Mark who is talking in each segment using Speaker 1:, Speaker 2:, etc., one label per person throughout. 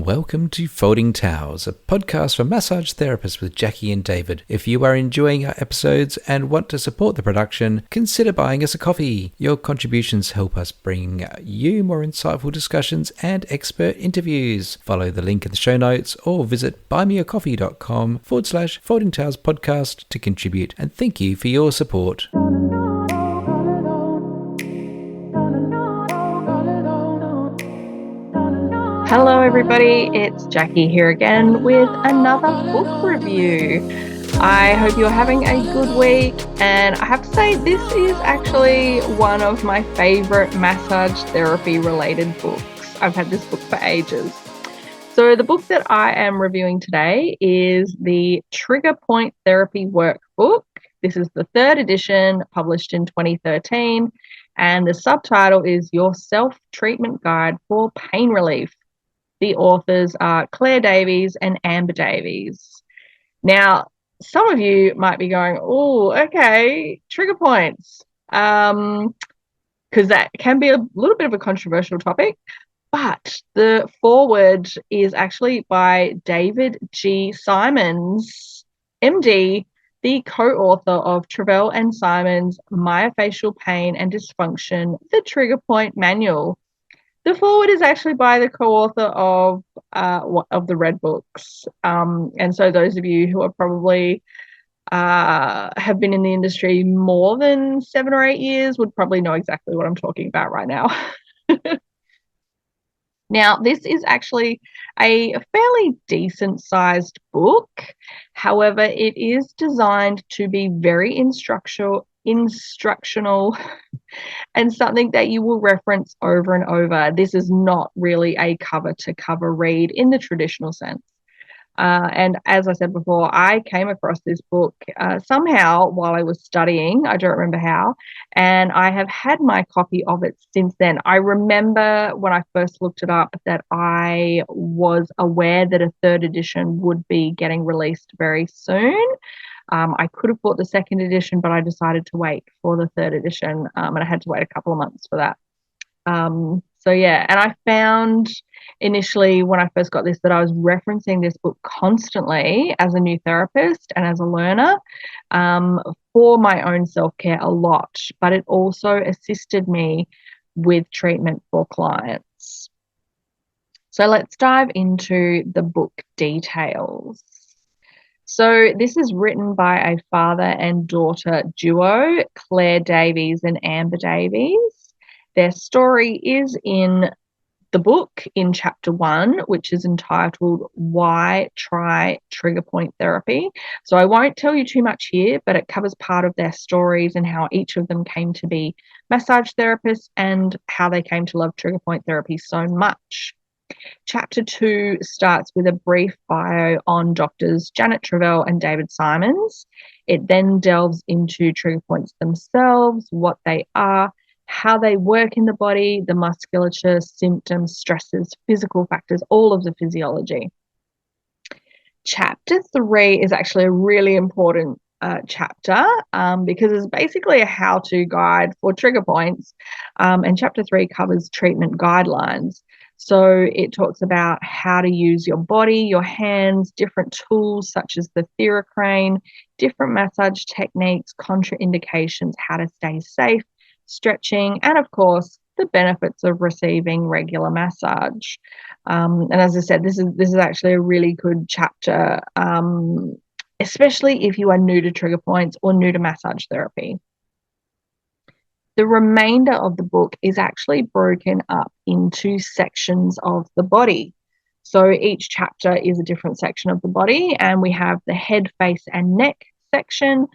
Speaker 1: Welcome to Folding Towels, a podcast for massage therapists with Jackie and David. If you are enjoying our episodes and want to support the production, consider buying us a coffee. Your contributions help us bring you more insightful discussions and expert interviews. Follow the link in the show notes or visit buymeacoffee.com/Folding Towels podcast to contribute, and thank you for your support.
Speaker 2: Hello everybody, it's Jackie here again with another book review. I hope you're having a good week, and I have to say this is actually one of my favorite massage therapy related books. I've had this book for ages. So the book that I am reviewing today is the Trigger Point Therapy Workbook. This is the third edition, published in 2013, and the subtitle is Your Self-Treatment Guide for Pain Relief. The authors are Clair Davies and Amber Davies. Now, some of you might be going, oh, okay, trigger points, because that can be a little bit of a controversial topic. But the foreword is actually by David G. Simons, MD, the co-author of Trigger and Simons' Myofascial Pain and Dysfunction, the Trigger Point Manual. The foreword is actually by the co-author of the Red Books. And so those of you who are probably have been in the industry more than 7 or 8 years would probably know exactly what I'm talking about right now. Now, this is actually a fairly decent-sized book. However, it is designed to be very instructional and something that you will reference over and over. This is not really a cover-to-cover read in the traditional sense. And as I said before, I came across this book somehow while I was studying. I don't remember how. And I have had my copy of it since then. I remember when I first looked it up that I was aware that a third edition would be getting released very soon. I could have bought the second edition, but I decided to wait for the third edition, and I had to wait a couple of months for that. So yeah, and I found initially when I first got this that I was referencing this book constantly as a new therapist and as a learner for my own self-care a lot, but it also assisted me with treatment for clients. So let's dive into the book details. So this is written by a father and daughter duo, Clair Davies and Amber Davies. Their story is in the book in chapter 1, which is entitled Why Try Trigger Point Therapy. So I won't tell you too much here, but it covers part of their stories and how each of them came to be massage therapists and how they came to love trigger point therapy so much. Chapter 2 starts with a brief bio on doctors Janet Trigger and David Simons. It then delves into trigger points themselves, what they are, how they work in the body, the musculature, symptoms, stresses, physical factors, all of the physiology. Chapter 3 is actually a really important chapter because it's basically a how-to guide for trigger points, and chapter 3 covers treatment guidelines. So it talks about how to use your body, your hands, different tools such as the theracrane, different massage techniques, contraindications, how to stay safe, stretching, and of course the benefits of receiving regular massage. And as I said, this is actually a really good chapter, especially if you are new to trigger points or new to massage therapy. The remainder of the book is actually broken up into sections of the body. So each chapter is a different section of the body, and we have the head, face, and neck section,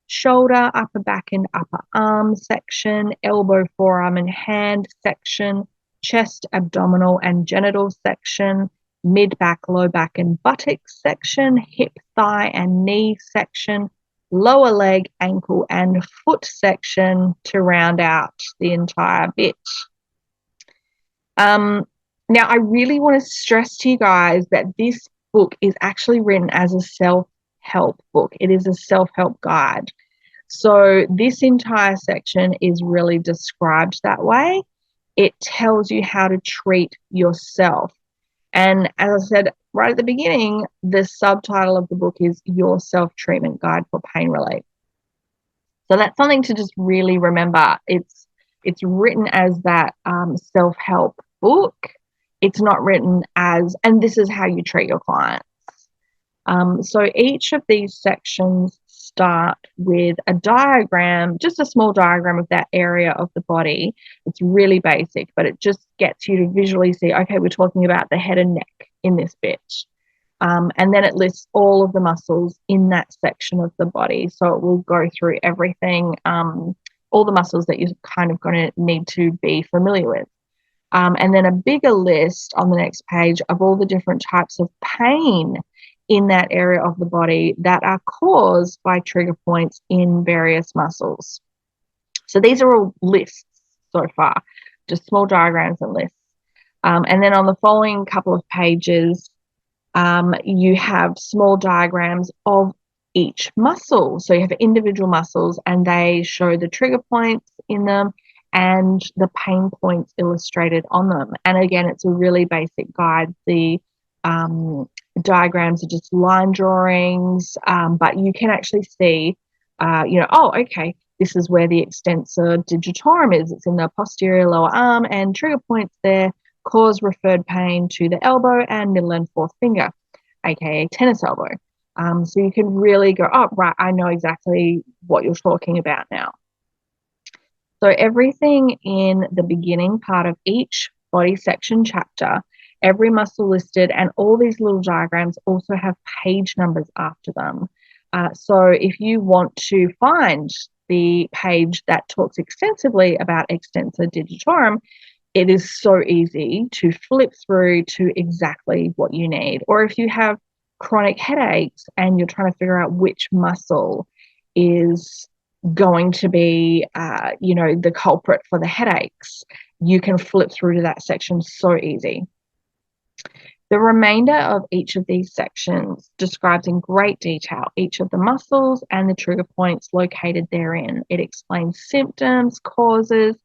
Speaker 2: shoulder, upper back and upper arm section, elbow, forearm and hand section, chest, abdominal and genital section, mid back, low back and buttocks section, hip, thigh and knee section, lower leg, ankle and foot section to round out the entire bit. Now, I really want to stress to you guys that this book is actually written as a self-help book. It is a self-help guide. So this entire section is really described that way. It tells you how to treat yourself. And as I said right at the beginning, the subtitle of the book is Your Self-Treatment Guide for Pain Relief. So that's something to just really remember. It's written as that self-help book. It's not written as, and this is how you treat your clients. So each of these sections start with a diagram, just a small diagram of that area of the body. It's really basic, but it just gets you to visually see, okay, we're talking about the head and neck in this bit. And then it lists all of the muscles in that section of the body. So it will go through everything, all the muscles that you're kind of going to need to be familiar with. And then a bigger list on the next page of all the different types of pain in that area of the body that are caused by trigger points in various muscles. So these are all lists so far, just small diagrams and lists. And then on the following couple of pages, you have small diagrams of each muscle. So you have individual muscles and they show the trigger points in them and the pain points illustrated on them. And again, it's a really basic guide. The diagrams are just line drawings, but you can actually see, okay, this is where the extensor digitorum is. It's in the posterior lower arm, and trigger points there cause referred pain to the elbow and middle and fourth finger, aka tennis elbow. So you can really go, oh, right, I know exactly what you're talking about now. So everything in the beginning part of each body section chapter, every muscle listed, and all these little diagrams also have page numbers after them. So if you want to find the page that talks extensively about extensor digitorum, it is so easy to flip through to exactly what you need. Or if you have chronic headaches and you're trying to figure out which muscle is going to be, the culprit for the headaches, you can flip through to that section so easy. The remainder of each of these sections describes in great detail each of the muscles and the trigger points located therein. It explains symptoms, causes,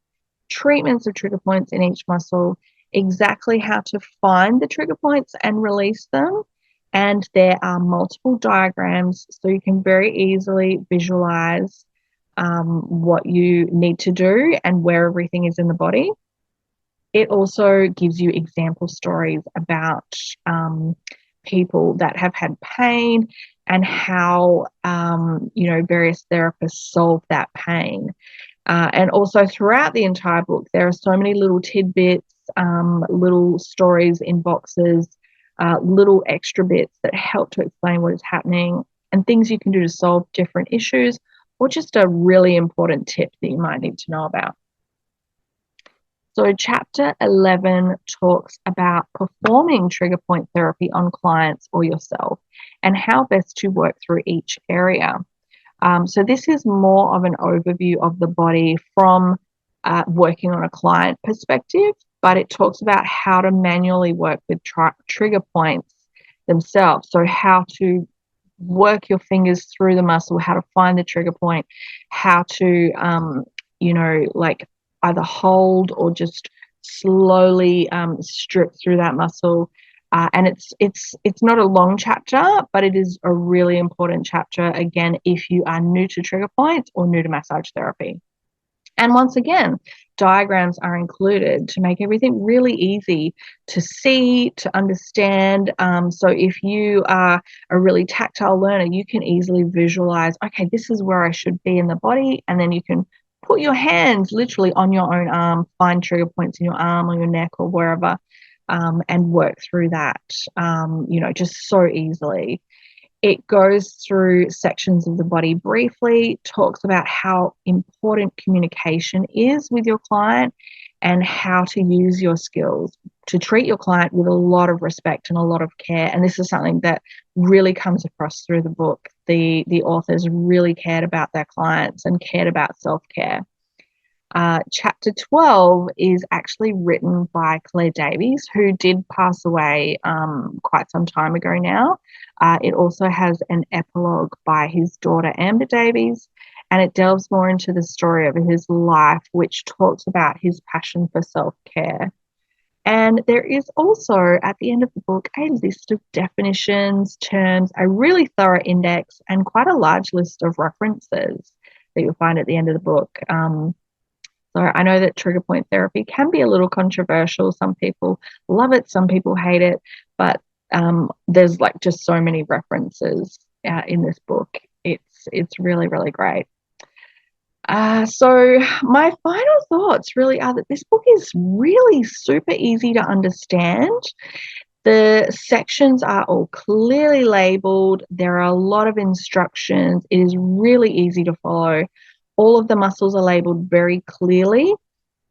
Speaker 2: treatments of trigger points in each muscle, exactly how to find the trigger points and release them. And there are multiple diagrams, so you can very easily visualize what you need to do and where everything is in the body. It also gives you example stories about people that have had pain and how, various therapists solve that pain. And also throughout the entire book, there are so many little tidbits, little stories in boxes, little extra bits that help to explain what is happening and things you can do to solve different issues, or just a really important tip that you might need to know about. So chapter 11 talks about performing trigger point therapy on clients or yourself and how best to work through each area. So this is more of an overview of the body from working on a client perspective, but it talks about how to manually work with trigger points themselves. So how to work your fingers through the muscle, how to find the trigger point, how to, either hold or just slowly strip through that muscle. And it's not a long chapter, but it is a really important chapter, again, if you are new to trigger points or new to massage therapy. And once again, diagrams are included to make everything really easy to see, to understand. So if you are a really tactile learner, you can easily visualize, okay, this is where I should be in the body. And then you can put your hands literally on your own arm, find trigger points in your arm or your neck or wherever, and work through that, just so easily. It goes through sections of the body briefly, talks about how important communication is with your client and how to use your skills to treat your client with a lot of respect and a lot of care. And this is something that really comes across through the book. The authors really cared about their clients and cared about self-care. Chapter 12 is actually written by Clair Davies, who did pass away quite some time ago now. It also has an epilogue by his daughter, Amber Davies, and it delves more into the story of his life, which talks about his passion for self-care. And there is also, at the end of the book, a list of definitions, terms, a really thorough index, and quite a large list of references that you'll find at the end of the book. So I know that trigger point therapy can be a little controversial. Some people love it, some people hate it, but there's like just so many references in this book. It's really, really great. So my final thoughts really are that this book is really super easy to understand. The sections are all clearly labeled. There are a lot of instructions. It is really easy to follow. All of the muscles are labeled very clearly.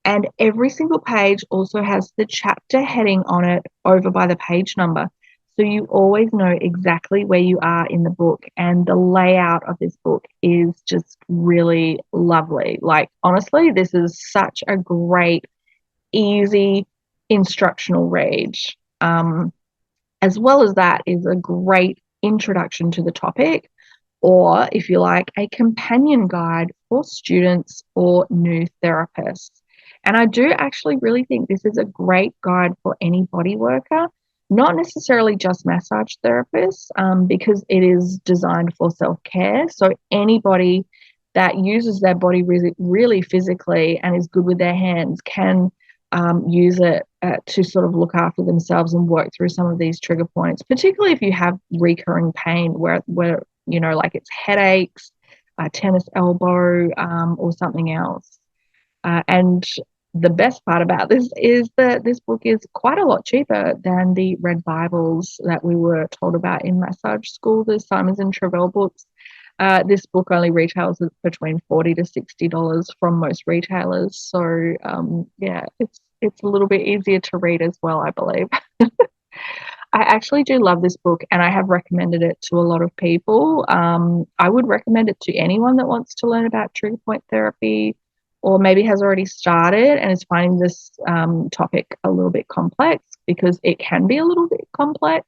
Speaker 2: And every single page also has the chapter heading on it over by the page number. So you always know exactly where you are in the book. And the layout of this book is just really lovely. Like, honestly, this is such a great, easy instructional read. As well as that is a great introduction to the topic, or if you like, a companion guide for students or new therapists. And I do actually really think this is a great guide for any body worker, not necessarily just massage therapists, because it is designed for self-care. So anybody that uses their body really physically and is good with their hands can use it to sort of look after themselves and work through some of these trigger points, particularly if you have recurring pain where you know, like it's headaches, tennis elbow, or something else. And the best part about this is that this book is quite a lot cheaper than the Red Bibles that we were told about in massage school, the Simons and Travell books. This book only retails at between $40 to $60 from most retailers. So yeah, it's a little bit easier to read as well, I believe. I actually do love this book, and I have recommended it to a lot of people. I would recommend it to anyone that wants to learn about trigger point therapy, or maybe has already started and is finding this topic a little bit complex, because it can be a little bit complex.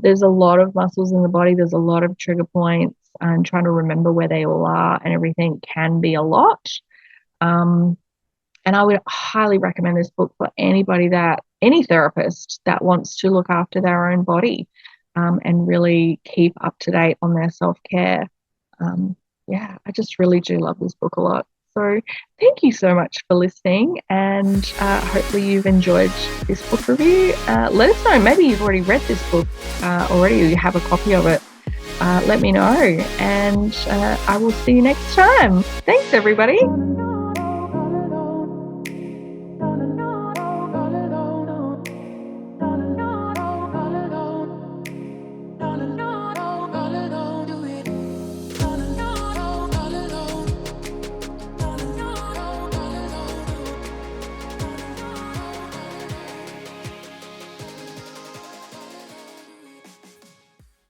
Speaker 2: There's a lot of muscles in the body. There's a lot of trigger points, and trying to remember where they all are and everything can be a lot. And I would highly recommend this book for any therapist that wants to look after their own body and really keep up to date on their self-care. Yeah, I just really do love this book a lot. So thank you so much for listening, and hopefully you've enjoyed this book review. Let us know. Maybe you've already read this book already, or you have a copy of it. Let me know, and I will see you next time. Thanks, everybody.